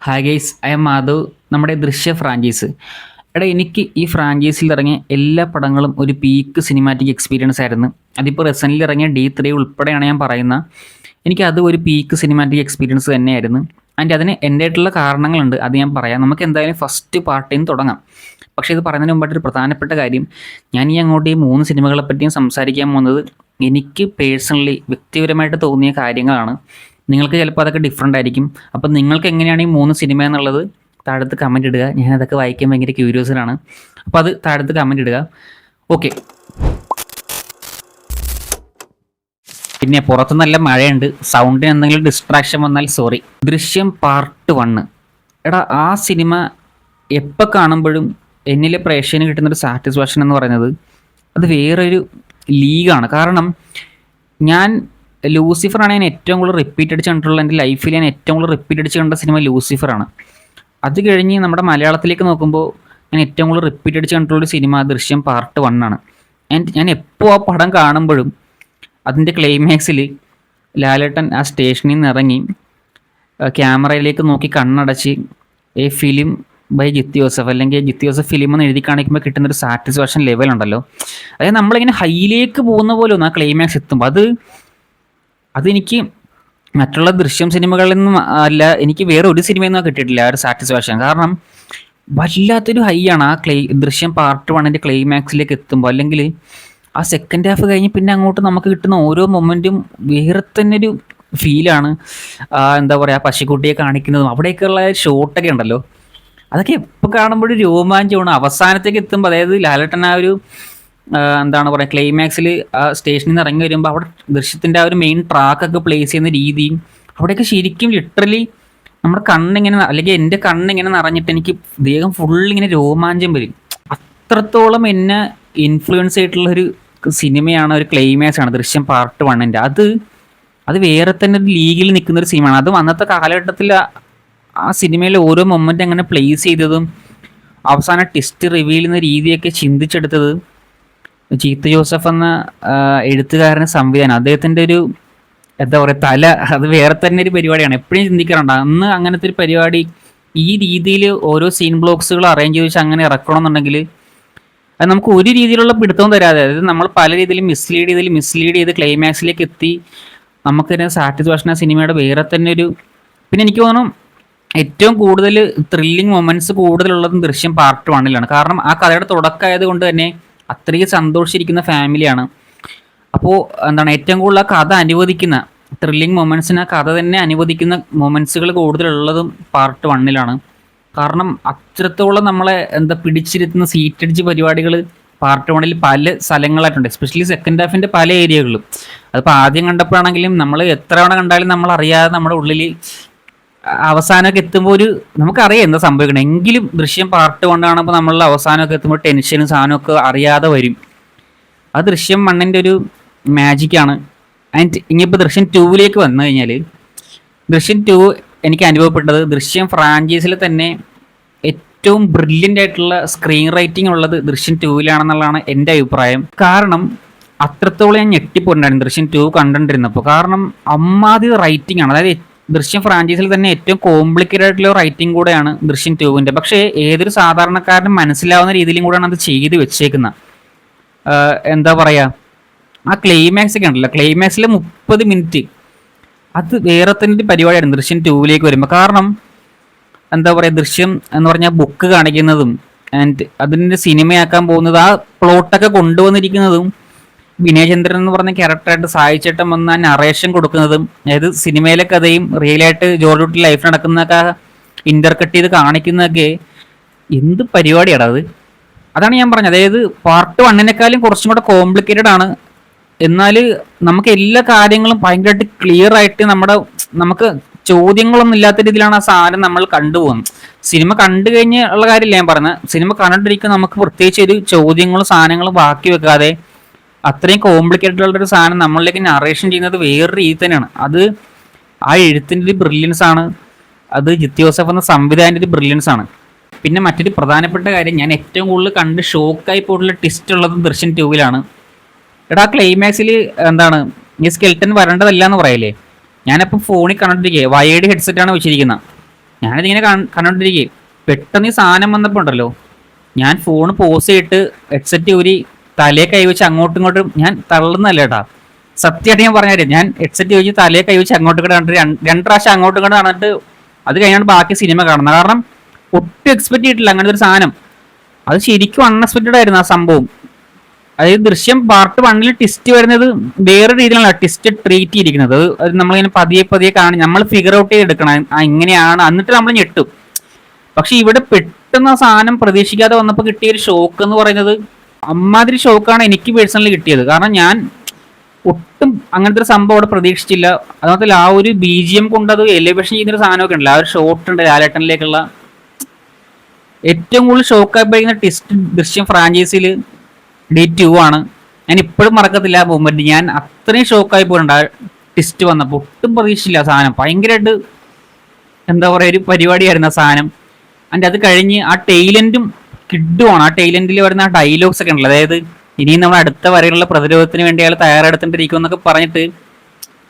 Hi guys, I M Madhav. നമ്മുടെ ദൃശ്യ franchise. എടാ, എനിക്ക് ഈ ഫ്രാഞ്ചൈസിൽ ഇറങ്ങിയ എല്ലാ പടങ്ങളും ഒരു പീക്ക് സിനിമാറ്റിക് എക്സ്പീരിയൻസ് ആയിരുന്നു. അതിപ്പോൾ റീസെൻ്റ്ലി ഇറങ്ങിയ D3 ഉൾപ്പെടെയാണ് ഞാൻ പറയുന്ന. എനിക്കത് ഒരു പീക്ക് സിനിമാറ്റിക് എക്സ്പീരിയൻസ് തന്നെയായിരുന്നു. ആൻഡ് അതിന് എൻ്റെതായിട്ടുള്ള കാരണങ്ങളുണ്ട്, അത് ഞാൻ പറയാം. നമുക്ക് എന്തായാലും ഫസ്റ്റ് പാർട്ടിൽ നിന്ന് തുടങ്ങാം. പക്ഷേ ഇത് പറയുന്നതിന് മുമ്പായിട്ടൊരു പ്രധാനപ്പെട്ട കാര്യം, ഞാൻ ഈ അങ്ങോട്ട് ഈ 3 സിനിമകളെ പറ്റിയും സംസാരിക്കാൻ പോകുന്നത് എനിക്ക് പേഴ്സണലി വ്യക്തിപരമായിട്ട് തോന്നിയ കാര്യങ്ങളാണ്. നിങ്ങൾക്ക് ചിലപ്പോൾ അതൊക്കെ ഡിഫറെൻ്റ് ആയിരിക്കും. അപ്പം നിങ്ങൾക്ക് എങ്ങനെയാണ് ഈ 3 സിനിമ എന്നുള്ളത് താഴത്ത് കമൻറ്റ് ഇടുക. ഞാനതൊക്കെ വായിക്കാൻ ഭയങ്കര ക്യൂരിയോസിലാണ്. അപ്പോൾ അത് താഴത്ത് കമൻറ്റ് ഇടുക. ഓക്കെ, പിന്നെ പുറത്ത് നല്ല മഴയുണ്ട്, സൗണ്ടിന് എന്തെങ്കിലും ഡിസ്ട്രാക്ഷൻ വന്നാൽ സോറി. ദൃശ്യം പാർട്ട് 1. എടാ, ആ സിനിമ എപ്പോൾ കാണുമ്പോഴും എന്നിലെ പ്രേക്ഷകന് കിട്ടുന്നൊരു സാറ്റിസ്ഫാക്ഷൻ എന്ന് പറയുന്നത് അത് വേറൊരു ലീഗാണ്. കാരണം ഞാൻ ലൂസിഫറാണ് ഞാൻ ഏറ്റവും കൂടുതൽ റിപ്പീറ്റ് അടിച്ച് കണ്ടിട്ടുള്ള, എൻ്റെ ലൈഫിൽ ഞാൻ ഏറ്റവും കൂടുതൽ റിപ്പീറ്റ് അടിച്ച് കണ്ട സിനിമ ലൂസിഫറാണ്. അത് കഴിഞ്ഞ് നമ്മുടെ മലയാളത്തിലേക്ക് നോക്കുമ്പോൾ ഞാൻ ഏറ്റവും കൂടുതൽ റിപ്പീറ്റ് അടിച്ച് കണ്ടിട്ടുള്ളൊരു സിനിമ ദൃശ്യം പാർട്ട് 1 ആണ്. ആൻഡ് ഞാൻ എപ്പോൾ ആ പടം കാണുമ്പോഴും അതിൻ്റെ ക്ലൈമാക്സിൽ ലാലേട്ടൻ ആ സ്റ്റേഷനിൽ നിന്ന് ഇറങ്ങി ക്യാമറയിലേക്ക് നോക്കി കണ്ണടച്ച് a film by Jeethu Joseph അല്ലെങ്കിൽ ജിത്തി ജോസഫ് ഫിലിം എന്ന് എഴുതി കാണിക്കുമ്പോൾ കിട്ടുന്നൊരു സാറ്റിസ്ഫാക്ഷൻ ലെവൽ ഉണ്ടല്ലോ. അതായത് നമ്മളിങ്ങനെ ഹൈയിലേക്ക് പോകുന്ന പോലെ ഒന്ന് ആ ക്ലൈമാക്സ് എത്തുമ്പോൾ അതെനിക്ക് മറ്റുള്ള ദൃശ്യം സിനിമകളിൽ നിന്നും അല്ല, എനിക്ക് വേറെ ഒരു സിനിമയിൽ നിന്നും കിട്ടിയിട്ടില്ല ആ ഒരു സാറ്റിസ്ഫാക്ഷൻ. കാരണം വല്ലാത്തൊരു ഹൈ ആണ് ആ ദൃശ്യം പാർട്ട് 1 ക്ലൈമാക്സിലേക്ക് എത്തുമ്പോൾ. അല്ലെങ്കിൽ ആ സെക്കൻഡ് ഹാഫ് കഴിഞ്ഞ് പിന്നെ അങ്ങോട്ട് നമുക്ക് കിട്ടുന്ന ഓരോ മൊമെൻറ്റും വേറെ തന്നെ ഒരു ഫീലാണ്. എന്താ പറയുക, പശുക്കുട്ടിയെ കാണിക്കുന്നതും അവിടെയൊക്കെയുള്ള ഷോട്ടൊക്കെ ഉണ്ടല്ലോ, അതൊക്കെ എപ്പോൾ കാണുമ്പോഴും രോമാഞ്ചമാണ്. അവസാനത്തേക്ക് എത്തുമ്പോൾ, അതായത് ലാലേട്ടൻ ആ ഒരു എന്താണ് പറയുക, ക്ലൈമാക്സിൽ ആ സ്റ്റേഷനിൽ നിന്ന് ഇറങ്ങി വരുമ്പോൾ അവിടെ ദൃശ്യത്തിൻ്റെ ആ ഒരു മെയിൻ ട്രാക്കൊക്കെ പ്ലേസ് ചെയ്യുന്ന രീതിയും അവിടെയൊക്കെ ശരിക്കും ലിറ്ററലി നമ്മുടെ കണ്ണിങ്ങനെ, അല്ലെങ്കിൽ എൻ്റെ കണ്ണിങ്ങനെ നിറഞ്ഞിട്ട് എനിക്ക് ദേഹം ഫുള്ളിങ്ങനെ രോമാഞ്ചം വരും. അത്രത്തോളം എന്നെ ഇൻഫ്ലുവൻസ് ആയിട്ടുള്ളൊരു സിനിമയാണ്, ഒരു ക്ലൈമാക്സ് ആണ് ദൃശ്യം പാർട്ട് 1. അത് വേറെ തന്നെ ഒരു ലീഗിൽ നിൽക്കുന്നൊരു സിനിമയാണ്. അതും അന്നത്തെ കാലഘട്ടത്തിൽ ആ സിനിമയിലെ ഓരോ മൊമെൻ്റ് അങ്ങനെ പ്ലേസ് ചെയ്തതും അവസാനം ട്വിസ്റ്റ് റിവീൽ ചെയ്യുന്ന രീതിയൊക്കെ ചിന്തിച്ചെടുത്തത് ജിത്തി ജോസഫ് എന്ന എഴുത്തുകാരന് സംവിധാനം, അദ്ദേഹത്തിൻ്റെ ഒരു എന്താ പറയുക തല, അത് വേറെ തന്നെ ഒരു പരിപാടിയാണ്. എപ്പോഴും ചിന്തിക്കാറുണ്ട് അന്ന് അങ്ങനത്തെ ഒരു പരിപാടി ഈ രീതിയിൽ ഓരോ സീൻ ബ്ലോക്സുകൾ അറേഞ്ച് ചെയ്ത് വെച്ച് അങ്ങനെ ഇറക്കണമെന്നുണ്ടെങ്കിൽ അത് നമുക്ക് ഒരു രീതിയിലുള്ള പിടുത്തവും തരാതെ, അതായത് നമ്മൾ പല രീതിയിലും മിസ്ലീഡ് ചെയ്ത് ക്ലൈമാക്സിലേക്ക് എത്തി നമുക്ക് തന്നെ സാറ്റിസ്ഫാക്ഷൻ ആ സിനിമയുടെ വേറെ തന്നെ ഒരു. പിന്നെ എനിക്ക് തോന്നുന്നു ഏറ്റവും കൂടുതൽ ത്രില്ലിങ് മൊമെൻറ്റ്സ് കൂടുതലുള്ളതും ദൃശ്യം പാർട്ട് 1 കാരണം ആ കഥയുടെ തുടക്കമായത് കൊണ്ട് തന്നെ അത്രയും സന്തോഷിച്ചിരിക്കുന്ന ഫാമിലിയാണ്. അപ്പോൾ എന്താണ്, ഏറ്റവും കൂടുതൽ ആ കഥ അനുവദിക്കുന്ന ത്രില്ലിങ് മൊമെൻറ്റ്സിന് ആ കഥ തന്നെ അനുവദിക്കുന്ന മൊമെൻറ്റ്സുകൾ കൂടുതലുള്ളതും പാർട്ട് 1 കാരണം അത്രത്തോളം നമ്മളെ പിടിച്ചിരുത്തുന്ന സീറ്റടിച്ച് പരിപാടികൾ പാർട്ട് 1 പല സ്ഥലങ്ങളായിട്ടുണ്ട്. എസ്പെഷ്യലി സെക്കൻഡ് ഹാഫിൻ്റെ പല ഏരിയകളിലും. അതിപ്പോൾ ആദ്യം കണ്ടപ്പോഴാണെങ്കിലും നമ്മൾ എത്ര തവണ കണ്ടാലും നമ്മൾ അറിയാതെ നമ്മുടെ ഉള്ളിൽ അവസാനമൊക്കെ എത്തുമ്പോൾ നമുക്കറിയാം എന്താ സംഭവിക്കണം. എങ്കിലും ദൃശ്യം പാർട്ട് 1 കാണുമ്പോൾ നമ്മൾ അവസാനമൊക്കെ എത്തുമ്പോൾ ടെൻഷനും സാധനമൊക്കെ അറിയാതെ വരും. ആ ദൃശ്യം 1 ഒരു മാജിക്കാണ്. ആൻഡ് ഇനിയിപ്പോൾ ദൃശ്യം 2 വന്നു കഴിഞ്ഞാൽ, ദൃശ്യം 2 എനിക്ക് അനുഭവപ്പെട്ടത് ദൃശ്യം ഫ്രാഞ്ചൈസിൽ തന്നെ ഏറ്റവും ബ്രില്യൻ്റ് ആയിട്ടുള്ള സ്ക്രീൻ റൈറ്റിംഗ് ഉള്ളത് ദൃശ്യം 2 എൻ്റെ അഭിപ്രായം. കാരണം അത്രത്തോളം ഞാൻ ഞെട്ടിപ്പോയിട്ടുണ്ടായിരുന്നു ദൃശ്യം 2 കണ്ടിരുന്നപ്പോൾ. കാരണം അമ്മാതി റൈറ്റിംഗ് ആണ്. അതായത് ദൃശ്യം ഫ്രാഞ്ചൈസിൽ തന്നെ ഏറ്റവും കോംപ്ലിക്കേറ്റഡ് ആയിട്ടുള്ള റൈറ്റിംഗ് കൂടെയാണ് ദൃശ്യം 2. പക്ഷേ ഏതൊരു സാധാരണക്കാരനും മനസ്സിലാവുന്ന രീതിയിലും കൂടെയാണ് അത് ചെയ്ത് വെച്ചേക്കുന്നത്. എന്താ പറയുക, ആ ക്ലൈമാക്സ് ഒക്കെ ഉണ്ടല്ലോ, ക്ലൈമാക്സിൽ 30 മിനിറ്റ് അത് വേറെ തന്നെ പരിപാടിയാണ് ദൃശ്യം 2 വരുമ്പോൾ. കാരണം എന്താ പറയുക, ദൃശ്യം എന്ന് പറഞ്ഞാൽ ബുക്ക് കാണിക്കുന്നതും ആൻഡ് അതിൻ്റെ സിനിമയാക്കാൻ പോകുന്നത്, ആ പ്ലോട്ടൊക്കെ കൊണ്ടുവന്നിരിക്കുന്നതും വിനയചന്ദ്രൻ എന്ന് പറഞ്ഞ ക്യാരക്ടറായിട്ട് സായിച്ചേട്ടൻ വന്ന നറേഷൻ കൊടുക്കുന്നതും, അതായത് സിനിമയിലെ കഥയും റിയലായിട്ട് ജോർജ് കുട്ടി ലൈഫ് നടക്കുന്നതൊക്കെ ഇന്റർകട്ട് ചെയ്ത് കാണിക്കുന്നതൊക്കെ എന്ത് പരിപാടിയാണ് അത്. അതാണ് ഞാൻ പറഞ്ഞത്, അതായത് പാർട്ട് 1 കുറച്ചും കൂടെ കോംപ്ലിക്കേറ്റഡ് ആണ്. എന്നാൽ നമുക്ക് എല്ലാ കാര്യങ്ങളും ഭയങ്കരമായിട്ട് ക്ലിയർ ആയിട്ട് നമുക്ക് ചോദ്യങ്ങളൊന്നും ഇല്ലാത്ത രീതിയിലാണ് ആ സാധനം നമ്മൾ കണ്ടുപോകുന്നത്. സിനിമ കണ്ടു കഴിഞ്ഞ് ഉള്ള കാര്യമില്ല ഞാൻ പറഞ്ഞത്, സിനിമ കണ്ടിട്ടിരിക്കും നമുക്ക് പ്രത്യേകിച്ച് ഒരു ചോദ്യങ്ങളും സാധനങ്ങളും ബാക്കി വെക്കാതെ അത്രയും കോംപ്ലിക്കേറ്റഡ് ഉള്ളൊരു സാധനം നമ്മളിലേക്ക് നറേഷൻ ചെയ്യുന്നത് വേറൊരു രീതി തന്നെയാണ്. അത് ആ എഴുത്തിൻ്റെ ഒരു ബ്രില്യൻസ് ആണ്, അത് ജിത്തി ജോസഫ് എന്ന സംവിധാനത്തിൻ്റെ ഒരു ബ്രില്യൻസ് ആണ്. പിന്നെ മറ്റൊരു പ്രധാനപ്പെട്ട കാര്യം, ഞാൻ ഏറ്റവും കൂടുതൽ കണ്ട് ഷോക്കായി പോയിട്ടുള്ള ട്വിസ്റ്റ് ഉള്ളത് ദൃശ്യം 2 എടാ, ക്ലൈമാക്സിൽ എന്താണ് ഈ സ്കെൽട്ടൻ വരേണ്ടതല്ല എന്ന് പറയല്ലേ. ഞാനിപ്പോൾ ഫോണിൽ കണ്ടിട്ടിരിക്കുക, വയേർഡ് ഹെഡ്സെറ്റാണ് വെച്ചിരിക്കുന്നത്. ഞാനിതിങ്ങനെ കണ്ടോണ്ടിരിക്കേ, പെട്ടെന്ന് ഈ സാധനം വന്നപ്പോൾ ഉണ്ടല്ലോ, ഞാൻ ഫോൺ പോസ് ചെയ്തിട്ട് ഹെഡ്സെറ്റ് ഊരി തലയെ കൈവച്ച് അങ്ങോട്ടും ഇങ്ങോട്ടും, ഞാൻ തള്ളുന്നല്ല കേട്ടാ, സത്യമായിട്ട് ഞാൻ പറഞ്ഞുതരാം, ഞാൻ ഹെഡ്സെറ്റ് ചോദിച്ച് തലയെ കൈവച്ച് അങ്ങോട്ടും ഇങ്ങോട്ട് കണ്ടിട്ട് രണ്ട് പ്രാവശ്യം അങ്ങോട്ടും ഇങ്ങോട്ട് നടന്നിട്ട് അത് കഴിഞ്ഞാണ് ബാക്കി സിനിമ കാണുന്നത്. കാരണം ഒട്ടും എക്സ്പെക്ട് ചെയ്തിട്ടില്ല അങ്ങനത്തെ ഒരു സാധനം. അത് ശരിക്കും അൺഎക്സ്പെക്റ്റഡ് ആയിരുന്നു ആ സംഭവം. അതായത് ദൃശ്യം പാർട്ട് 1 ട്വിസ്റ്റ് വരുന്നത് വേറെ രീതിയിലാണ് ട്വിസ്റ്റ് ട്രീറ്റ് ചെയ്തിരിക്കുന്നത്. അത് നമ്മളിങ്ങനെ പതിയെ പതിയെ കാണി നമ്മൾ ഫിഗർ ഔട്ട് ചെയ്തെടുക്കണം ഇങ്ങനെയാണ്, എന്നിട്ട് നമ്മൾ ഞെട്ടും. പക്ഷെ ഇവിടെ പെട്ടെന്ന് ആ സാധനം പ്രതീക്ഷിക്കാതെ വന്നപ്പോൾ കിട്ടിയ ഒരു ഷോക്ക് എന്ന് പറയുന്നത് അമ്മാതിരി ഷോക്കാണ് എനിക്ക് പേഴ്സണലി കിട്ടിയത്. കാരണം ഞാൻ ഒട്ടും അങ്ങനത്തെ ഒരു സംഭവം അവിടെ പ്രതീക്ഷിച്ചില്ല. അതുമാത്രമല്ല ആ ഒരു BGM കൊണ്ട് അത് എലിവേഷൻ ചെയ്യുന്നൊരു സാധനമൊക്കെ ഉണ്ടല്ലോ, ആ ഒരു ഷോട്ട് ഉണ്ട് ലാലേട്ടനിലേക്കുള്ള. ഏറ്റവും കൂടുതൽ ഷോക്കായി പോയിരിക്കുന്ന ട്വിസ്റ്റ് ദൃശ്യം ഫ്രാഞ്ചൈസിയിൽ D2 ആണ്. ഞാൻ ഇപ്പോഴും മറക്കത്തില്ല ആ മൂമെന്റ്. ഞാൻ അത്രയും ഷോക്കായി പോയിട്ടുണ്ട് ആ ട്വിസ്റ്റ് വന്നപ്പോൾ. ഒട്ടും പ്രതീക്ഷിച്ചില്ല ആ സാധനം. ഭയങ്കരമായിട്ട് എന്താ പറയുക, ഒരു പരിപാടിയായിരുന്നു ആ സാധനം. അതിൻ്റെ അത് കഴിഞ്ഞ് ആ ടൈലൻഡും കിഡുമാണ്. ആ ടൈലൻഡിൽ വരുന്ന ആ ഡയലോഗ്സ് ഒക്കെ ഉണ്ടല്ലോ, അതായത് ഇനിയും നമ്മൾ അടുത്ത വരെയുള്ള പ്രതിരോധത്തിന് വേണ്ടി അയാൾ തയ്യാറെടുത്തിട്ടിരിക്കും എന്നൊക്കെ പറഞ്ഞിട്ട്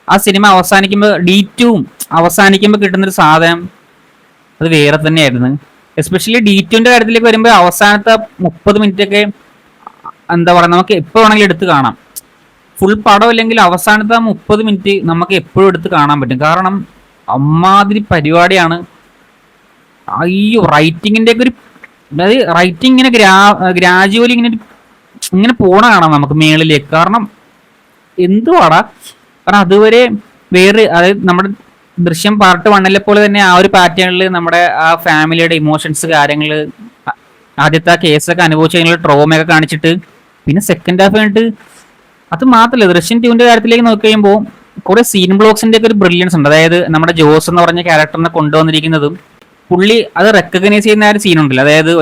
ആ സിനിമ അവസാനിക്കുമ്പോൾ D2 അവസാനിക്കുമ്പോൾ കിട്ടുന്നൊരു സാധനം അത് വേറെ തന്നെയായിരുന്നു. എസ്പെഷ്യലി D2ന്റെ കാര്യത്തിലേക്ക് വരുമ്പോൾ അവസാനത്തെ 30 മിനിറ്റ് ഒക്കെ എന്താ പറയുക, നമുക്ക് എപ്പോൾ വേണമെങ്കിലും എടുത്ത് കാണാം. ഫുൾ പടം അല്ലെങ്കിൽ അവസാനത്തെ 30 മിനിറ്റ് നമുക്ക് എപ്പോഴും എടുത്ത് കാണാൻ പറ്റും. കാരണം അമ്മാതിരി പരിപാടിയാണ്. അയ്യോ, റൈറ്റിങ്ങിന്റെ ഒക്കെ ഒരു, അതായത് റൈറ്റിംഗ് ഇങ്ങനെ ഗ്രാജുവലി ഇങ്ങനെ പോണ കാണാം നമുക്ക് മേളിലേക്ക്. കാരണം എന്തുവാടാ, കാരണം അതുവരെ വേറെ, അതായത് നമ്മുടെ ദൃശ്യം പാർട്ട് 1 പോലെ തന്നെ ആ ഒരു പാറ്റേണിൽ നമ്മുടെ ആ ഫാമിലിയുടെ ഇമോഷൻസ് കാര്യങ്ങൾ, ആദ്യത്തെ ആ കേസൊക്കെ അനുഭവിച്ച കഴിഞ്ഞാൽ ട്രോമയൊക്കെ കാണിച്ചിട്ട് പിന്നെ സെക്കൻഡ് ഹാഫ് കഴിഞ്ഞിട്ട് അത് മാത്രമല്ല, ദൃശ്യം 2ന്റെ കാര്യത്തിലേക്ക് നോക്കി കഴിയുമ്പോൾ കുറെ സീൻ ബ്ലോക്സിന്റെ ഒക്കെ ഒരു ബ്രില്യൻസ് ഉണ്ട്. അതായത് നമ്മുടെ ജോസ് എന്ന് പറഞ്ഞ ക്യാരക്ടറിനെ കൊണ്ടുവന്നിരിക്കുന്നതും പുള്ളി അത് റെക്കഗ്നൈസ് ചെയ്യുന്ന ആ ഒരു സീനുണ്ടല്ലോ, അതായത്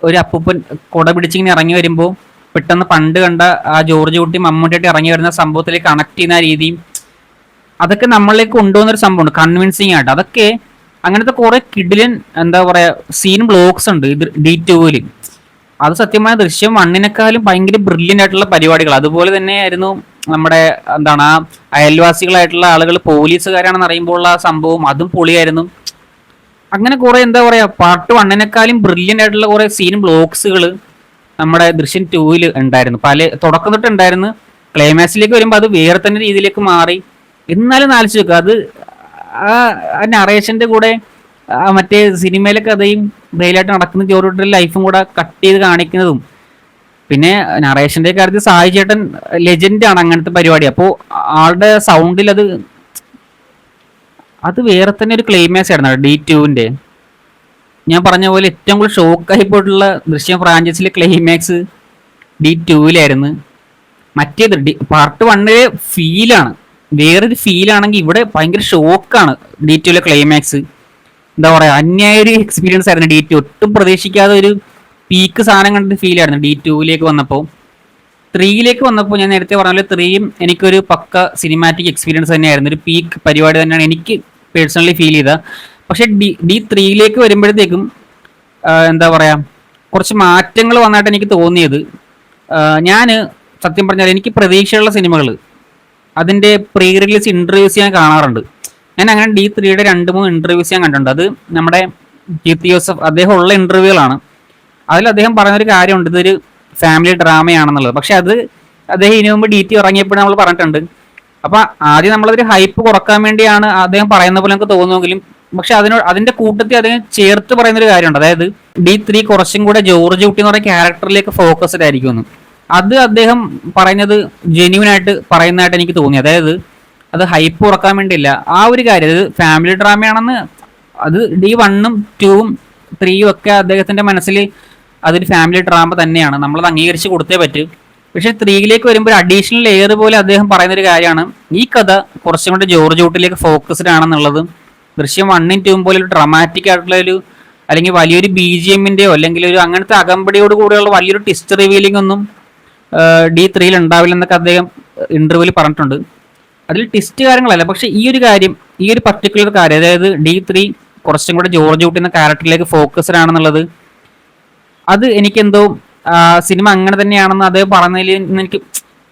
ഒരു അപ്പൂപ്പൻ കുട പിടിച്ചിങ്ങനെ ഇറങ്ങി വരുമ്പോൾ പെട്ടെന്ന് പണ്ട് കണ്ട ആ ജോർജ് കുട്ടി മമ്മൂട്ടിയായിട്ട് ഇറങ്ങി വരുന്ന സംഭവത്തിലേക്ക് കണക്ട് ചെയ്യുന്ന ആ രീതിയും അതൊക്കെ നമ്മളിലേക്ക് കൊണ്ടുവന്നൊരു സംഭവമുണ്ട് കൺവിൻസിങ് ആയിട്ട്. അതൊക്കെ അങ്ങനത്തെ കുറെ കിഡിലൻ എന്താ പറയാ സീൻ ബ്ലോക്സ് ഉണ്ട് ഇത് D2-ല്. അത് സത്യമായ ദൃശ്യം 1-നെക്കാളും ഭയങ്കര ബ്രില്യൻ്റ് ആയിട്ടുള്ള പരിപാടികൾ. അതുപോലെ തന്നെയായിരുന്നു നമ്മുടെ എന്താണ് ആ അയൽവാസികളായിട്ടുള്ള ആളുകൾ പോലീസുകാരാണെന്ന് അറിയുമ്പോൾ ആ സംഭവം, അതും പൊളിയായിരുന്നു. അങ്ങനെ കുറെ എന്താ പറയാ പാർട്ട് 1-നെക്കാളും ബ്രില്യൻ്റ് ആയിട്ടുള്ള കുറെ സീൻ ബ്ലോക്സുകൾ നമ്മുടെ ദൃശ്യം 2-ൽ ഉണ്ടായിരുന്നു. തുടക്കം തൊട്ട് ഉണ്ടായിരുന്നു. ക്ലൈമാക്സിലേക്ക് വരുമ്പോൾ അത് വേറെ തന്നെ രീതിയിലേക്ക് മാറി. എന്നാലും ആലോചിച്ച് നോക്കുക, അത് ആ നറേഷന്റെ കൂടെ മറ്റേ സിനിമയിലെ കഥയും റിയലായിട്ട് നടക്കുന്ന ജോറുടെ ലൈഫും കൂടെ കട്ട് ചെയ്ത് കാണിക്കുന്നതും, പിന്നെ നറേഷന്റെ കാര്യത്തിൽ സായി ചേട്ടൻ ലെജൻഡ് ആണ് അങ്ങനത്തെ പരിപാടി. അപ്പോൾ ആളുടെ സൗണ്ടിൽ അത് വേറെ തന്നെ ഒരു ക്ലൈമാക്സ് ആയിരുന്നു D2-ന്റെ. ഞാൻ പറഞ്ഞ പോലെ ഏറ്റവും കൂടുതൽ ഷോക്കായി പോയിട്ടുള്ള ദൃശ്യം ഫ്രാഞ്ചൈസിലെ ക്ലൈമാക്സ് D2-ലായിരുന്നു. മറ്റേത് പാർട്ട് 1-ലെ ഫീലാണ്, വേറൊരു ഫീലാണെങ്കിൽ ഇവിടെ ഭയങ്കര ഷോക്കാണ് D2-ലെ ക്ലൈമാക്സ്. എന്താ പറയാ, അന്യായ ഒരു എക്സ്പീരിയൻസ് ആയിരുന്നു D2. ഒട്ടും പ്രതീക്ഷിക്കാതെ ഒരു പീക്ക് സാധനം കണ്ട ഫീലായിരുന്നു D2-ലേക്ക് വന്നപ്പോൾ. 3-ലേക്ക് വന്നപ്പോൾ ഞാൻ നേരത്തെ പറഞ്ഞ പോലെ 3-യും എനിക്കൊരു പക്ക സിനിമാറ്റിക് എക്സ്പീരിയൻസ് തന്നെയായിരുന്നു. ഒരു പീക്ക് പരിപാടി തന്നെയാണ് എനിക്ക് പേഴ്സണലി ഫീൽ ചെയ്തത്. പക്ഷെ D3-ലേക്ക് വരുമ്പോഴത്തേക്കും എന്താ പറയാ കുറച്ച് മാറ്റങ്ങൾ വന്നായിട്ട് എനിക്ക് തോന്നിയത്, ഞാൻ സത്യം പറഞ്ഞാൽ എനിക്ക് പ്രതീക്ഷയുള്ള സിനിമകൾ അതിൻ്റെ പ്രീ റിലീസ് ഇൻ്റർവ്യൂസ് ഞാൻ കാണാറുണ്ട്. ഞാൻ അങ്ങനെ D3-യുടെ 2-3 ഇൻ്റർവ്യൂസ് ഞാൻ കണ്ടിട്ടുണ്ട്. അത് നമ്മുടെ കീർത്തി ജോസഫ് അദ്ദേഹം ഉള്ള ഇൻ്റർവ്യൂകളാണ്. അതിൽ അദ്ദേഹം പറയുന്നൊരു കാര്യമുണ്ട്, ഇതൊരു ഫാമിലി ഡ്രാമയാണെന്നുള്ളത്. പക്ഷെ അത് അദ്ദേഹം ഇതിനു മുമ്പ് D2 ഇറങ്ങിയപ്പോൾ നമ്മൾ പറഞ്ഞിട്ടുണ്ട്. അപ്പൊ ആദ്യം നമ്മളതൊരു ഹൈപ്പ് കുറക്കാൻ വേണ്ടിയാണ് അദ്ദേഹം പറയുന്ന പോലെ നമുക്ക് തോന്നുമെങ്കിലും, പക്ഷെ അതിന്റെ കൂട്ടത്തിൽ അദ്ദേഹം ചേർത്ത് പറയുന്നൊരു കാര്യമുണ്ട്. അതായത് D3 കുറച്ചും കൂടെ ജോർജ് കുട്ടി എന്ന് പറയുന്ന ക്യാരക്ടറിലേക്ക് ഫോക്കസ്ഡ് ആയിരിക്കുമെന്ന്. അത് അദ്ദേഹം പറയുന്നത് ജെന്യൂൻ ആയിട്ട് പറയുന്നതായിട്ട് എനിക്ക് തോന്നി. അതായത് അത് ഹൈപ്പ് കുറക്കാൻ വേണ്ടിയില്ല, ആ ഒരു കാര്യം, അത് ഫാമിലി ഡ്രാമയാണെന്ന്, അത് D1-ഉം 2-ഉം 3-യും ഒക്കെ അദ്ദേഹത്തിന്റെ മനസ്സിൽ അതൊരു ഫാമിലി ഡ്രാമ തന്നെയാണ്, നമ്മളത് അംഗീകരിച്ച് കൊടുത്തേ പറ്റൂ. പക്ഷെ 3-ലേക്ക് വരുമ്പോൾ അഡീഷണൽ ലെയർ പോലെ അദ്ദേഹം പറയുന്നൊരു കാര്യമാണ്, ഈ കഥ കുറച്ചും കൂടെ ജോർജ് കുട്ടിയിലേക്ക് ഫോക്കസ്ഡ് ആണെന്നുള്ളത്. ദൃശ്യം 1-ഉം 2-ഉം പോലെ ഒരു ഡ്രാമാറ്റിക് ആയിട്ടുള്ള ഒരു, അല്ലെങ്കിൽ വലിയൊരു BGM-ന്റെയോ അല്ലെങ്കിൽ ഒരു അങ്ങനത്തെ അകമ്പടിയോട് കൂടെയുള്ള വലിയൊരു ട്വിസ്റ്റ് റിവീലിംഗ് ഒന്നും D3-ൽ ഉണ്ടാവില്ല എന്നൊക്കെ അദ്ദേഹം ഇന്റർവ്യൂവിൽ പറഞ്ഞിട്ടുണ്ട്. അതിൽ ട്വിസ്റ്റ് കാര്യങ്ങളല്ല, പക്ഷെ ഈ ഒരു കാര്യം, ഈ ഒരു പർട്ടിക്കുലർ കാര്യം, അതായത് D3 കുറച്ചും കൂടെ ജോർജ് കുട്ടി എന്ന ക്യാരക്ടറിലേക്ക് ഫോക്കസ്ഡ് ആണെന്നുള്ളത്, അത് എനിക്കെന്തോ സിനിമ അങ്ങനെ തന്നെയാണെന്ന് അദ്ദേഹം പറഞ്ഞതിൽ എനിക്ക്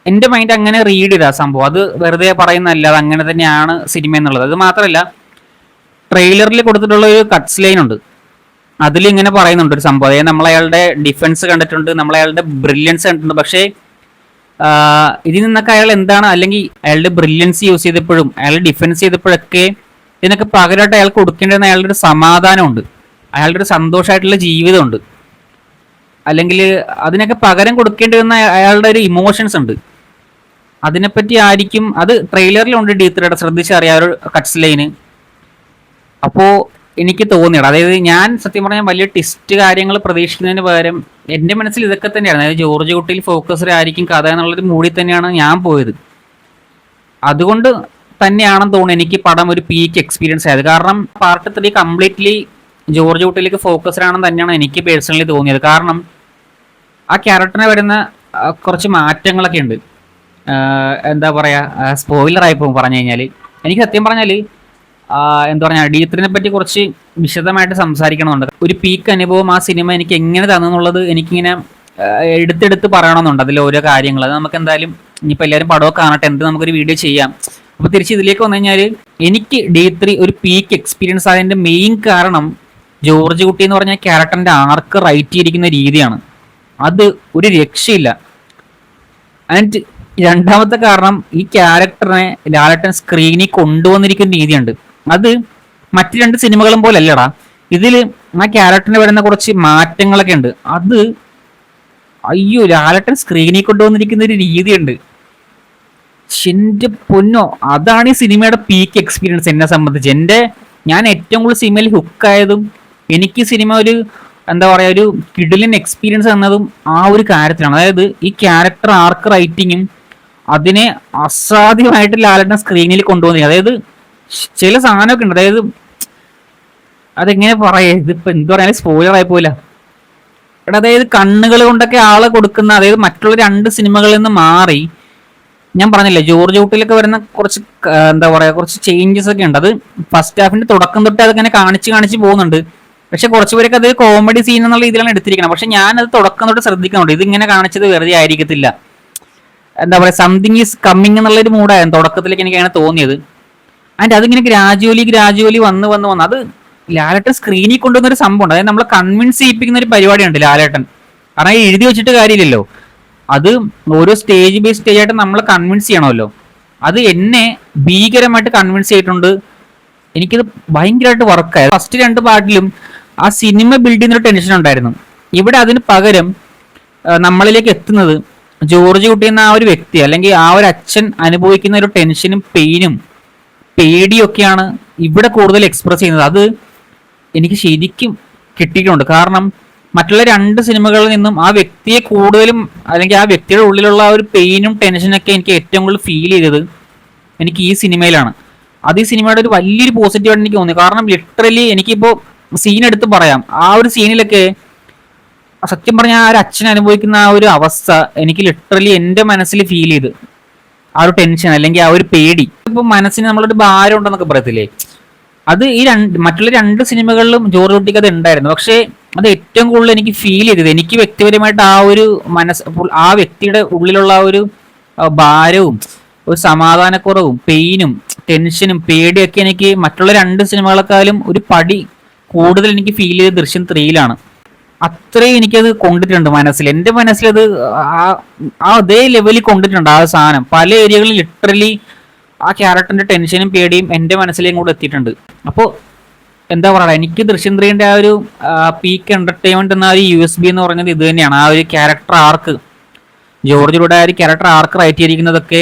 എൻ്റെ മൈൻഡ് അങ്ങനെ റീഡ് ചെയ്ത സംഭവം. അത് വെറുതെ പറയുന്നതല്ല, അത് അങ്ങനെ തന്നെയാണ് സിനിമ എന്നുള്ളത്. അത് മാത്രമല്ല ട്രെയിലറിൽ കൊടുത്തിട്ടുള്ള ഒരു കട്ട്സ് ലൈൻ ഉണ്ട്. അതിൽ ഇങ്ങനെ പറയുന്നുണ്ട് ഒരു സംഭവം. അതായത് നമ്മൾ അയാളുടെ ഡിഫൻസ് കണ്ടിട്ടുണ്ട്, നമ്മൾ അയാളുടെ ബ്രില്യൻസ് കണ്ടിട്ടുണ്ട്. പക്ഷേ ഇതിൽ നിന്നൊക്കെ അയാൾ എന്താണ്, അല്ലെങ്കിൽ അയാളുടെ ബ്രില്യൻസ് യൂസ് ചെയ്തപ്പോഴും അയാൾ ഡിഫൻസ് ചെയ്തപ്പോഴൊക്കെ ഇതിനൊക്കെ പകരമായിട്ട് അയാൾക്ക് കൊടുക്കേണ്ടിരുന്ന അയാളുടെ ഒരു സമാധാനമുണ്ട്, അയാളുടെ ഒരു സന്തോഷമായിട്ടുള്ള ജീവിതമുണ്ട്, അല്ലെങ്കിൽ അതിനൊക്കെ പകരം കൊടുക്കേണ്ടി വന്ന അയാളുടെ ഒരു ഇമോഷൻസ് ഉണ്ട്. അതിനെപ്പറ്റി ആയിരിക്കും, അത് ട്രെയിലറിലുണ്ട് D3 ശ്രദ്ധിച്ചറിയാം ഒരു കട്ട്സ് ലൈന്. അപ്പോൾ എനിക്ക് തോന്നിയത്, അതായത് ഞാൻ സത്യം പറഞ്ഞാൽ വലിയ ടിസ്റ്റ് കാര്യങ്ങൾ പ്രതീക്ഷിക്കുന്നതിന് പകരം എൻ്റെ മനസ്സിൽ ഇതൊക്കെ തന്നെയാണ്. അതായത് ജോർജ് കുട്ടിയിൽ ഫോക്കസ്ഡ് ആയിരിക്കും കഥ എന്നുള്ളൊരു മൂടി തന്നെയാണ് ഞാൻ പോയത്. അതുകൊണ്ട് തന്നെയാണെന്ന് തോന്നുന്നു എനിക്ക് പടം ഒരു പീക്ക് എക്സ്പീരിയൻസ് ആയത്. കാരണം പാർട്ട് 3 കംപ്ലീറ്റ്ലി ജോർജ് കുട്ടിയിലേക്ക് ഫോക്കസ്ഡ് ആണെന്ന് തന്നെയാണ് എനിക്ക് പേഴ്സണലി തോന്നിയത്. കാരണം ആ ക്യാരക്ടറിന് വരുന്ന കുറച്ച് മാറ്റങ്ങളൊക്കെ ഉണ്ട്. എന്താ പറയുക, സ്പോയിലറായി പോകും പറഞ്ഞു കഴിഞ്ഞാൽ. എനിക്ക് സത്യം പറഞ്ഞാൽ എന്താ പറയുക, D3 പറ്റി കുറച്ച് വിശദമായിട്ട് സംസാരിക്കണമെന്നുണ്ട്. ഒരു പീക്ക് അനുഭവം ആ സിനിമ എനിക്ക് എങ്ങനെ തന്നെന്നുള്ളത് എനിക്കിങ്ങനെ എടുത്തെടുത്ത് പറയണമെന്നുണ്ട്. അതിൽ ഓരോ കാര്യങ്ങൾ അത് നമുക്ക് എന്തായാലും ഇനിയിപ്പോൾ എല്ലാവരും പടമൊക്കെ കാണട്ടെ, എന്ത് നമുക്കൊരു വീഡിയോ ചെയ്യാം. അപ്പോൾ തിരിച്ച് ഇതിലേക്ക് വന്നു കഴിഞ്ഞാൽ എനിക്ക് D3 ഒരു പീക്ക് എക്സ്പീരിയൻസ് ആയതിൻ്റെ മെയിൻ കാരണം ജോർജ് കുട്ടി എന്ന് പറഞ്ഞ ക്യാരക്ടറിൻ്റെ ആർക്ക് റൈറ്റ് ചെയ്തിരിക്കുന്ന രീതിയാണ്. അത് ഒരു രക്ഷയില്ല. ആൻഡ് രണ്ടാമത്തെ കാരണം, ഈ ക്യാരക്ടറിനെ ലാലേട്ടൻ സ്ക്രീനിൽ കൊണ്ടുവന്നിരിക്കുന്ന രീതിയുണ്ട്. അത് മറ്റു 2 സിനിമകളും പോലെ അല്ലടാ. ഇതിൽ ആ ക്യാരക്ടറിന് വരുന്ന കുറച്ച് മാറ്റങ്ങളൊക്കെ ഉണ്ട്. അത് അയ്യോ, ലാലേട്ടൻ സ്ക്രീനിൽ കൊണ്ടുവന്നിരിക്കുന്ന ഒരു രീതിയുണ്ട്. എന്റെ പൊന്നോ, അതാണ് ഈ സിനിമയുടെ പീക്ക് എക്സ്പീരിയൻസ് എന്നെ സംബന്ധിച്ച്. ഞാൻ ഏറ്റവും കൂടുതൽ സിനിമയിൽ ഹുക്കായതും എനിക്ക് സിനിമ ഒരു എന്താ പറയുക, ഒരു കിടിലൻ എക്സ്പീരിയൻസ് തന്നതും ആ ഒരു കാര്യത്തിലാണ്. അതായത് ഈ ക്യാരക്ടർ ആർക്ക് റൈറ്റിങ്ങും അതിനെ അസാധ്യമായിട്ട് ലാലേട്ടൻ സ്ക്രീനിൽ കൊണ്ടുവന്നിരിക്കും. അതായത് ചില സാധനമൊക്കെ ഉണ്ട്, അതായത് അതെങ്ങനെ പറയാ, ഇതിപ്പോ എന്ത് പറയാൻ സ്പോയിലർ ആയി പോയില്ല. അതായത് കണ്ണുകൾ കൊണ്ടൊക്കെ ആളെ കൊടുക്കുന്ന, അതായത് മറ്റുള്ള 2 സിനിമകളിൽ നിന്ന് മാറി, ഞാൻ പറഞ്ഞില്ലേ ജോർജ് കുട്ടിയിലൊക്കെ വരുന്ന കുറച്ച് എന്താ പറയാ, കുറച്ച് ചേഞ്ചസ് ഒക്കെ ഉണ്ട്. അത് ഫസ്റ്റ് ഹാഫിന്റെ തുടക്കം തൊട്ട് അതിങ്ങനെ കാണിച്ച് പോകുന്നുണ്ട്. പക്ഷെ കുറച്ചുപേരൊക്കെ അത് കോമഡി സീൻ എന്നുള്ള രീതിയിലാണ് എടുത്തിരിക്കുന്നത്. പക്ഷെ ഞാനത് തുടക്കം തൊട്ട് ശ്രദ്ധിക്കുന്നുണ്ട്, ഇതിങ്ങനെ കാണിച്ചത് വെറുതെ ആയിരിക്കത്തില്ല, എന്താ പറയുക, സംതിങ് ഈസ് കമ്മിങ് എന്നുള്ളൊരു മൂഡായിരുന്നു തുടക്കത്തിലേക്ക് എനിക്ക് അങ്ങനെ തോന്നിയത്. ആൻഡ് അതിങ്ങനെ ഗ്രാജുവലി വന്ന് അത് ലാലേട്ടൻ സ്ക്രീനിൽ കൊണ്ടുവന്നൊരു സംഭവം ഉണ്ട്. അതായത് നമ്മളെ കൺവിൻസ് ചെയ്യിപ്പിക്കുന്ന ഒരു പരിപാടിയുണ്ട് ലാലേട്ടൻ. കാരണം എഴുതി വെച്ചിട്ട് കാര്യമില്ലല്ലോ, അത് ഓരോ സ്റ്റേജ് ബൈ സ്റ്റേജ് ആയിട്ട് നമ്മളെ കൺവിൻസ് ചെയ്യണമല്ലോ. അത് എന്നെ ഭീകരമായിട്ട് കൺവിൻസ് ചെയ്തിട്ടുണ്ട്. എനിക്കത് ഭയങ്കരമായിട്ട് വർക്കായി. ഫസ്റ്റ് 2 പാർട്ടിലും ആ സിനിമ ബിൽഡ് ചെയ്യുന്നൊരു ടെൻഷൻ ഉണ്ടായിരുന്നു. ഇവിടെ അതിന് പകരം നമ്മളിലേക്ക് എത്തുന്നത് ജോർജ് കുട്ടി എന്ന ആ ഒരു വ്യക്തി, അല്ലെങ്കിൽ ആ ഒരു അച്ഛൻ അനുഭവിക്കുന്ന ഒരു ടെൻഷനും പെയിനും പേടിയും ഒക്കെയാണ് ഇവിടെ കൂടുതൽ എക്സ്പ്രസ് ചെയ്യുന്നത്. അത് എനിക്ക് ശരിക്കും കിട്ടിയിട്ടുണ്ട്. കാരണം മറ്റുള്ള 2 സിനിമകളിൽ നിന്നും ആ വ്യക്തിയെ കൂടുതലും, അല്ലെങ്കിൽ ആ വ്യക്തിയുടെ ഉള്ളിലുള്ള ആ ഒരു പെയിനും ടെൻഷനൊക്കെ എനിക്ക് ഏറ്റവും കൂടുതൽ ഫീൽ ചെയ്തത് എനിക്ക് ഈ സിനിമയിലാണ്. അത് ഈ സിനിമയുടെ ഒരു വലിയൊരു പോസിറ്റീവായിട്ട് എനിക്ക് തോന്നി. കാരണം ലിറ്ററലി എനിക്കിപ്പോൾ സീൻ എടുത്ത് പറയാം, ആ ഒരു സീനിലൊക്കെ സത്യം പറഞ്ഞാൽ ആ ഒരു അച്ഛൻ അനുഭവിക്കുന്ന ആ ഒരു അവസ്ഥ എനിക്ക് ലിറ്ററലി എൻ്റെ മനസ്സിൽ ഫീൽ ചെയ്ത്, ആ ഒരു ടെൻഷൻ അല്ലെങ്കിൽ ആ ഒരു പേടി. ഇപ്പൊ മനസ്സിന് നമ്മളൊരു ഭാരം ഉണ്ടെന്നൊക്കെ പറയത്തില്ലേ, അത് ഈ മറ്റുള്ള 2 സിനിമകളിലും ജോർജ് കുട്ടിക്ക് അത് ഉണ്ടായിരുന്നു. പക്ഷേ അത് ഏറ്റവും കൂടുതൽ എനിക്ക് ഫീൽ ചെയ്തത്, എനിക്ക് വ്യക്തിപരമായിട്ട് ആ ഒരു ആ വ്യക്തിയുടെ ഉള്ളിലുള്ള ആ ഒരു ഭാരവും ഒരു സമാധാനക്കുറവും പെയിനും ടെൻഷനും പേടിയൊക്കെ എനിക്ക് മറ്റുള്ള 2 സിനിമകളെക്കാളും ഒരു പടി കൂടുതൽ എനിക്ക് ഫീൽ ചെയ്ത ദൃശ്യം 3-ലാണ്. അത്രയും എനിക്കത് കൊണ്ടിട്ടുണ്ട് മനസ്സിൽ. എൻ്റെ മനസ്സിലത് ആ അതേ ലെവലിൽ കൊണ്ടിട്ടുണ്ട് ആ സാധനം. പല ഏരിയകളിൽ ലിറ്ററലി ആ ക്യാരക്ടറിന്റെ ടെൻഷനും പേടിയും എൻ്റെ മനസ്സിലേക്കും കൂടെ എത്തിയിട്ടുണ്ട്. അപ്പോൾ എന്താ പറയുക, എനിക്ക് ദൃശ്യം 3-ന്റെ ആ ഒരു പീക്ക് എന്റർടൈൻമെന്റ് എന്ന ഒരു USB എന്ന് പറയുന്നത് ഇത് തന്നെയാണ്. ആ ഒരു ക്യാരക്ടർ ആർക്ക്, ജോർജിലൂടെ ആ ഒരു ക്യാരക്ടർ ആർക്ക് റൈറ്റ് ചെയ്തിരിക്കുന്നതൊക്കെ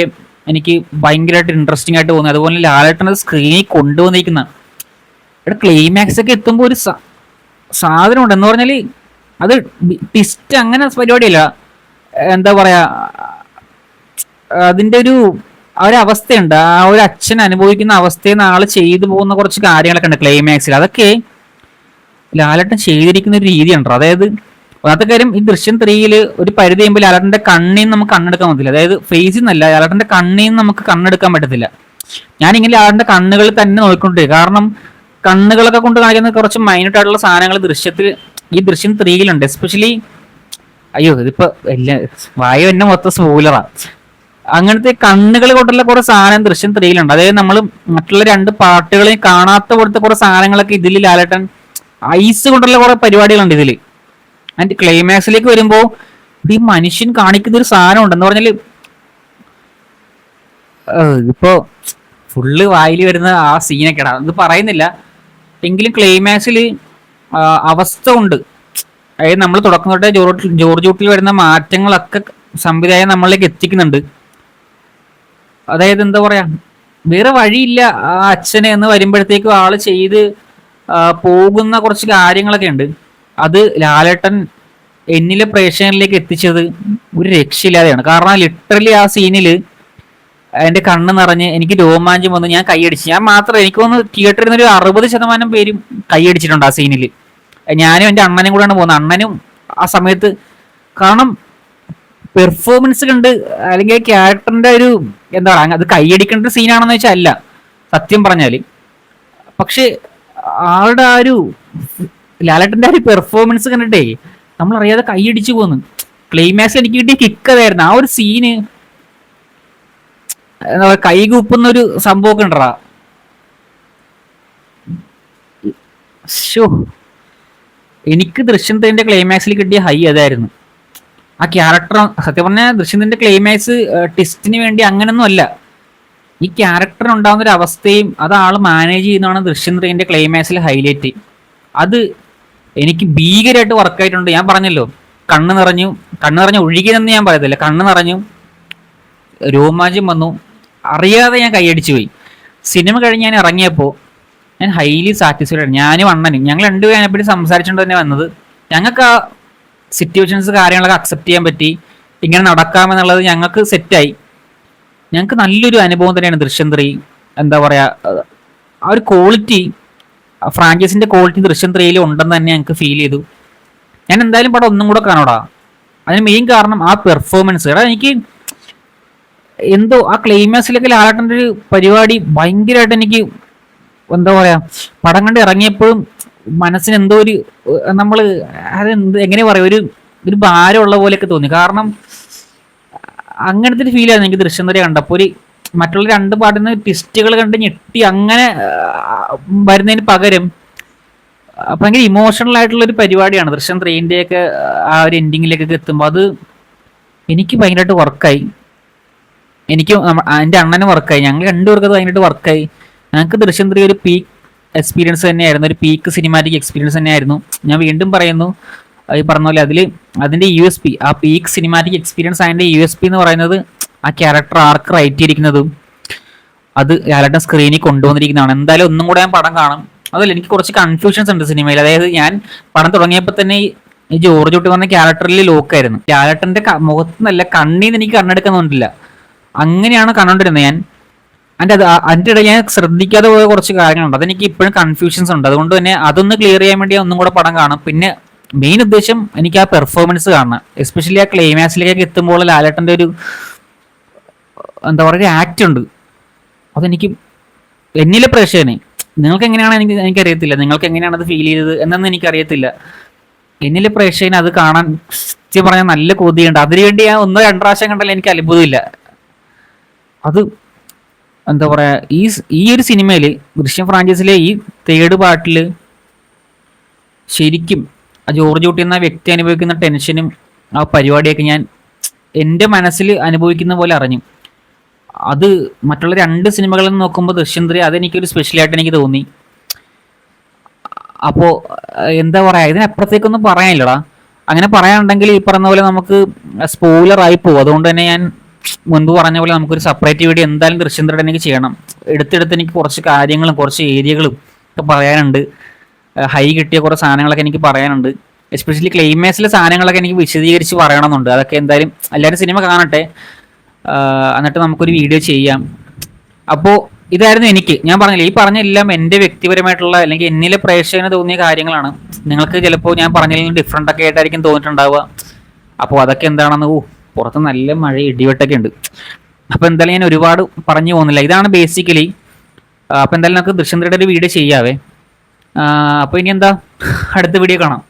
എനിക്ക് ഭയങ്കരമായിട്ട് ഇൻട്രസ്റ്റിംഗ് ആയിട്ട് തോന്നി. അതുപോലെ ലാലേട്ടൻ അത് സ്ക്രീനിൽ കൊണ്ടുവന്നിരിക്കുന്ന ക്ലൈമാക്സ് ഒക്കെ എത്തുമ്പോൾ ഒരു സാധനമുണ്ട് എന്ന് പറഞ്ഞാൽ അത് ട്വിസ്റ്റ് അങ്ങനെ പരിപാടിയല്ല, എന്താ പറയാ, അതിൻ്റെ ഒരു അവസ്ഥയുണ്ട്. ആ ഒരു അച്ഛൻ അനുഭവിക്കുന്ന അവസ്ഥയിൽ നിന്ന് ആള് ചെയ്തു പോകുന്ന കുറച്ച് കാര്യങ്ങളൊക്കെ ഉണ്ട് ക്ലൈമാക്സിൽ. അതൊക്കെ ലാലേട്ടൻ ചെയ്തിരിക്കുന്ന ഒരു രീതിയുണ്ടോ. അതായത് ഒന്നാമത്തെ കാര്യം, ഈ ദൃശ്യം 3-ല് ഒരു പരിധി ചെയ്യുമ്പോൾ ലാലേട്ടന്റെ കണ്ണിൽ നിന്ന് നമുക്ക് കണ്ണെടുക്കാൻ പറ്റില്ല. അതായത് ഫേസിൽ നിന്നല്ല, ലാലേട്ടന്റെ കണ്ണിൽ നിന്ന് നമുക്ക് കണ്ണെടുക്കാൻ പറ്റത്തില്ല. ഞാനിങ്ങനെ ലാലേട്ടന്റെ കണ്ണുകളിൽ തന്നെ നോക്കിക്കൊണ്ടിരിക്കും. കാരണം കണ്ണുകളൊക്കെ കൊണ്ട് കാണിക്കുന്ന കുറച്ച് മൈന്യൂട്ടായിട്ടുള്ള സാധനങ്ങൾ ഈ ദൃശ്യം 3-ലുണ്ട്. എസ്പെഷ്യലി ഇതിപ്പോ വായു എന്നെ മൊത്തം സ്പോയിലറാ. അങ്ങനത്തെ കണ്ണുകൾ കൊണ്ടുള്ള കുറെ സാധനം ദൃശ്യം ത്രീയിലുണ്ട്. അതായത് നമ്മൾ മറ്റുള്ള രണ്ട് പാട്ടുകളെയും കാണാത്ത പോലത്തെ കുറെ സാധനങ്ങളൊക്കെ ഇതിൽ ലാലേട്ടൻ ഐസ് കൊണ്ടുള്ള കുറെ പരിപാടികളുണ്ട് ഇതിൽ. അതിന്റെ ക്ലൈമാക്സിലേക്ക് വരുമ്പോ ഈ മനുഷ്യൻ കാണിക്കുന്ന ഒരു സാധനം ഉണ്ടെന്ന് പറഞ്ഞാല് ഇപ്പോ ഫുള്ള് വായിൽ വരുന്ന ആ സീനൊക്കെടാ, ഇത് പറയുന്നില്ല എങ്കിലും ക്ലൈമാക്സിൽ അവസ്ഥ ഉണ്ട്. അതായത് നമ്മൾ തുടക്കം തൊട്ടേ ജോർജ് കുട്ടിയിൽ വരുന്ന മാറ്റങ്ങളൊക്കെ സംവിധായകൻ നമ്മളിലേക്ക് എത്തിക്കുന്നുണ്ട്. അതായത് എന്താ പറയാ, വേറെ വഴിയില്ല ആ അച്ഛനെ എന്ന് വരുമ്പോഴത്തേക്കും ആള് ചെയ്ത് പോകുന്ന കുറച്ച് കാര്യങ്ങളൊക്കെ ഉണ്ട്. അത് ലാലേട്ടൻ എന്നിലെ പ്രേക്ഷകരിലേക്ക് എത്തിച്ചത് ഒരു രക്ഷയില്ലാതെയാണ്. കാരണം ലിറ്ററലി ആ സീനിൽ എന്റെ കണ്ണ് നിറഞ്ഞ് എനിക്ക് രോമാഞ്ചം വന്ന് ഞാൻ കൈയടിച്ചു. ഞാൻ മാത്രം, എനിക്ക് തോന്നുന്നു തിയേറ്ററിൽ നിന്ന് ഒരു 60% പേരും കൈയടിച്ചിട്ടുണ്ട് ആ സീനിൽ. ഞാനും എൻ്റെ അണ്ണനും കൂടെയാണ് പോകുന്നത്. അണ്ണനും ആ സമയത്ത്, കാരണം പെർഫോമൻസ് കണ്ട് അല്ലെങ്കിൽ ആ ക്യാരക്ടറിന്റെ ഒരു എന്താ പറയുക, അത് കൈയടിക്കേണ്ട സീനാണെന്ന് വെച്ചാൽ അല്ല സത്യം പറഞ്ഞാല്. പക്ഷെ ആളുടെ ആ ഒരു ലാലേട്ടന്റെ ആ ഒരു പെർഫോമൻസ് കണ്ടിട്ടേ നമ്മൾ അറിയാതെ കൈയടിച്ചു പോന്നു. ക്ലൈമാക്സ് എനിക്ക് കിട്ടിയ കിക്കതായിരുന്നു ആ ഒരു സീന്. എന്താ പറയുക, കൈകൂപ്പുന്ന ഒരു സംഭവമൊക്കെ ഉണ്ടറാ. എനിക്ക് ദൃശ്യത്തിന്റെ ക്ലൈമാക്സിൽ കിട്ടിയ ഹൈ അതായിരുന്നു. ആ ക്യാരക്ടർ സത്യം പറഞ്ഞാൽ ദൃശ്യത്തിന്റെ ക്ലൈമാക്സ് ടെസ്റ്റിന് വേണ്ടി അങ്ങനൊന്നും അല്ല. ഈ ക്യാരക്ടർ ഉണ്ടാകുന്ന ഒരു അവസ്ഥയും അത് ആള് മാനേജ് ചെയ്യുന്നതാണ് ദൃശ്യം ത്രീന്റെ ക്ലൈമാക്സിൽ ഹൈലൈറ്റ്. അത് എനിക്ക് ഭീകരമായിട്ട് വർക്കായിട്ടുണ്ട്. ഞാൻ പറഞ്ഞല്ലോ, കണ്ണ് നിറഞ്ഞു ഒഴുകിയെന്ന് ഞാൻ പറയത്തില്ല, കണ്ണ് നിറഞ്ഞു, രോമാഞ്ചം വന്നു, അറിയാതെ ഞാൻ കൈയടിച്ചു പോയി. സിനിമ കഴിഞ്ഞ് ഞാൻ ഇറങ്ങിയപ്പോൾ ഞാൻ ഹൈലി സാറ്റിസ്ഫൈഡ് ആണ്. ഞാനും അണ്ണനും ഞങ്ങൾ രണ്ടുപേരും അതിനെപ്പറ്റി സംസാരിച്ചുകൊണ്ട് തന്നെ വന്നത്. ഞങ്ങൾക്ക് ആ സിറ്റുവേഷൻസ് കാര്യങ്ങളൊക്കെ അക്സെപ്റ്റ് ചെയ്യാൻ പറ്റി, ഇങ്ങനെ നടക്കാമെന്നുള്ളത് ഞങ്ങൾക്ക് സെറ്റായി. ഞങ്ങൾക്ക് നല്ലൊരു അനുഭവം തന്നെയാണ് ദൃശ്യം ത്രീ. എന്താ പറയുക, ആ ഒരു ക്വാളിറ്റി, ഫ്രാഞ്ചൈസിന്റെ ക്വാളിറ്റി ദൃശ്യം ത്രീയിൽ ഉണ്ടെന്ന് തന്നെ ഞങ്ങൾക്ക് ഫീൽ ചെയ്തു. ഞാൻ എന്തായാലും പടം ഒന്നും കൂടെ കാണൂടാ. അതിന് മെയിൻ കാരണം ആ പെർഫോമൻസ്. എടാ എനിക്ക് എന്തോ ആ ക്ലൈമാക്സിലൊക്കെ ലാലേട്ടൻ്റെ ഒരു പരിപാടി ഭയങ്കരമായിട്ട് എനിക്ക് എന്താ പറയാ, പടം കണ്ട് ഇറങ്ങിയപ്പോഴും മനസ്സിന് എന്തോ ഒരു നമ്മൾ അതെന്ത് എങ്ങനെ പറയാം, ഒരു ഭാരമുള്ള പോലെയൊക്കെ തോന്നി. കാരണം അങ്ങനത്തെ ഒരു ഫീൽ ആയിരുന്നു എനിക്ക് ദൃശ്യം ത്രീ കണ്ടപ്പോൾ. ഒരു മറ്റുള്ള രണ്ട് പാട്ടിൽ നിന്ന് ട്വിസ്റ്റുകൾ കണ്ട് ഞെട്ടി അങ്ങനെ വരുന്നതിന് പകരം ഭയങ്കര ഇമോഷണൽ ആയിട്ടുള്ള ഒരു പരിപാടിയാണ് ദൃശ്യം ത്രീൻ്റെയൊക്കെ ആ ഒരു എൻഡിങ്ങിലേക്കൊക്കെ എത്തുമ്പോൾ. അത് എനിക്ക് ഭയങ്കരമായിട്ട് വർക്കായി. എനിക്ക് എൻ്റെ അണ്ണന് വർക്കായി, ഞങ്ങൾ രണ്ടുപേർക്ക് അത് ഭയങ്കരമായിട്ട് വർക്കായി. ഞങ്ങൾക്ക് ദൃശ്യം ത്രീ ഒരു പീക്ക് എക്സ്പീരിയൻസ് തന്നെയായിരുന്നു, ഒരു പീക്ക് സിനിമാറ്റിക് എക്സ്പീരിയൻസ് തന്നെയായിരുന്നു. ഞാൻ വീണ്ടും പറയുന്നു, ഈ പറഞ്ഞ പോലെ അതിൻ്റെ USP, ആ പീക്ക് സിനിമാറ്റിക് എക്സ്പീരിയൻസ് അതിൻ്റെ USP എന്ന് പറയുന്നത് ആ ക്യാരക്ടർ ആർക്ക് റൈറ്റ് ചെയ്തിരിക്കുന്നതും അത് ലാലേട്ടൻ സ്ക്രീനിൽ കൊണ്ടുവന്നിരിക്കുന്നതാണ്. എന്തായാലും ഒന്നും കൂടെ ഞാൻ പടം കാണും. അതല്ല, എനിക്ക് കുറച്ച് കൺഫ്യൂഷൻസ് ഉണ്ട് സിനിമയിൽ. അതായത് ഞാൻ പടം തുടങ്ങിയപ്പോൾ തന്നെ ഈ ജോർജ് കുട്ടി വന്ന ക്യാരക്ടറിൽ ലോക്കായിരുന്നു. ലാലേട്ടൻ്റെ മുഖത്ത് നിന്നല്ല, കണ്ണിൽ നിന്ന് എനിക്ക് കണ്ണെടുക്കുന്നില്ല. അങ്ങനെയാണ് കണ്ടോണ്ടിരുന്നത് ഞാൻ. അതിൻ്റെ ഇടയിൽ ഞാൻ ശ്രദ്ധിക്കാതെ പോയ കുറച്ച് കാര്യങ്ങളുണ്ട്, അതെനിക്ക് ഇപ്പോഴും കൺഫ്യൂഷൻസ് ഉണ്ട്. അതുകൊണ്ട് തന്നെ അതൊന്ന് ക്ലിയർ ചെയ്യാൻ വേണ്ടി ഒന്നും കൂടെ പടം കാണും. പിന്നെ മെയിൻ ഉദ്ദേശം എനിക്ക് ആ പെർഫോമൻസ് കാണണം, എസ്പെഷ്യലി ആ ക്ലൈമാക്സിലേക്ക് എത്തുമ്പോൾ ലാലേട്ടൻ്റെ ഒരു എന്താ പറയുക, ഒരു ആക്ട് ഉണ്ട്. അതെനിക്ക് എന്നിലെ പ്രേക്ഷകനെ, നിങ്ങൾക്ക് എങ്ങനെയാണ് എനിക്കറിയത്തില്ല, നിങ്ങൾക്ക് എങ്ങനെയാണ് അത് ഫീൽ ചെയ്തത് എന്നൊന്നും എനിക്കറിയത്തില്ല. എന്നിലെ പ്രേക്ഷകന് അത് കാണാൻ സത്യം പറഞ്ഞാൽ നല്ല കൊതിയുണ്ട്. അതിനുവേണ്ടി ഞാൻ 1-2 പ്രാവശ്യം കണ്ടാലും എനിക്ക് അത്ഭുതമില്ല. അത് എന്താ പറയാ, ഈ ഒരു സിനിമയിൽ ദൃശ്യം ഫ്രാഞ്ചൈസിലെ ഈ തേർഡ് പാർട്ടിൽ ശരിക്കും ആ ജോർജ് കുട്ടി എന്ന വ്യക്തി അനുഭവിക്കുന്ന ടെൻഷനും ആ പരിപാടിയൊക്കെ ഞാൻ എൻ്റെ മനസ്സിൽ അനുഭവിക്കുന്ന പോലെ അറിഞ്ഞു. അത് മറ്റുള്ള 2 സിനിമകളിൽ നിന്ന് നോക്കുമ്പോൾ ദൃശ്യം ത്രീ അതെനിക്കൊരു സ്പെഷ്യലായിട്ട് എനിക്ക് തോന്നി. അപ്പോൾ എന്താ പറയുക, ഇതിനപ്പുറത്തേക്കൊന്നും പറയാനില്ലടാ. അങ്ങനെ പറയാനുണ്ടെങ്കിൽ ഈ പറഞ്ഞ പോലെ നമുക്ക് സ്പോയിലർ ആയി പോകും. അതുകൊണ്ട് തന്നെ ഞാൻ മുൻപ് പറഞ്ഞ പോലെ നമുക്കൊരു സെപ്പറേറ്റ് വീഡിയോ എന്തായാലും ദൃശ്യം ത്രീയുടെ എനിക്ക് ചെയ്യണം. എടുത്തെടുത്ത് എനിക്ക് കുറച്ച് കാര്യങ്ങളും കുറച്ച് ഏരിയകളും ഒക്കെ പറയാനുണ്ട്. ഹൈ കിട്ടിയ കുറേ സാധനങ്ങളൊക്കെ എനിക്ക് പറയാനുണ്ട്. എസ്പെഷ്യലി ക്ലൈമാക്സിലെ സാധനങ്ങളൊക്കെ എനിക്ക് വിശദീകരിച്ച് പറയണമെന്നുണ്ട്. അതൊക്കെ എന്തായാലും എല്ലാവരും സിനിമ കാണട്ടെ, എന്നിട്ട് നമുക്കൊരു വീഡിയോ ചെയ്യാം. അപ്പോൾ ഇതായിരുന്നു എനിക്ക്, ഞാൻ പറഞ്ഞില്ല, ഈ പറഞ്ഞ എല്ലാം എൻ്റെ വ്യക്തിപരമായിട്ടുള്ള അല്ലെങ്കിൽ എന്നിലെ പ്രേക്ഷകന് തോന്നിയ കാര്യങ്ങളാണ്. നിങ്ങൾക്ക് ചിലപ്പോൾ ഞാൻ പറഞ്ഞതിൽ ഡിഫറെൻ്റ് ഒക്കെ ആയിട്ടായിരിക്കും തോന്നിയിട്ടുണ്ടാവുക. അപ്പോൾ അതൊക്കെ എന്താണെന്ന്, പുറത്ത് നല്ല മഴ ഇടിവെട്ടൊക്കെ ഉണ്ട്. അപ്പോൾ എന്തായാലും ഞാൻ ഒരുപാട് പറഞ്ഞു പോകുന്നില്ല, ഇതാണ് ബേസിക്കലി. അപ്പോൾ എന്തായാലും നമുക്ക് ദൃശ്യം ത്രീയുടെ ഒരു വീഡിയോ ചെയ്യാവേ. അപ്പോൾ ഇനി എന്താ, അടുത്ത വീഡിയോ കാണാം.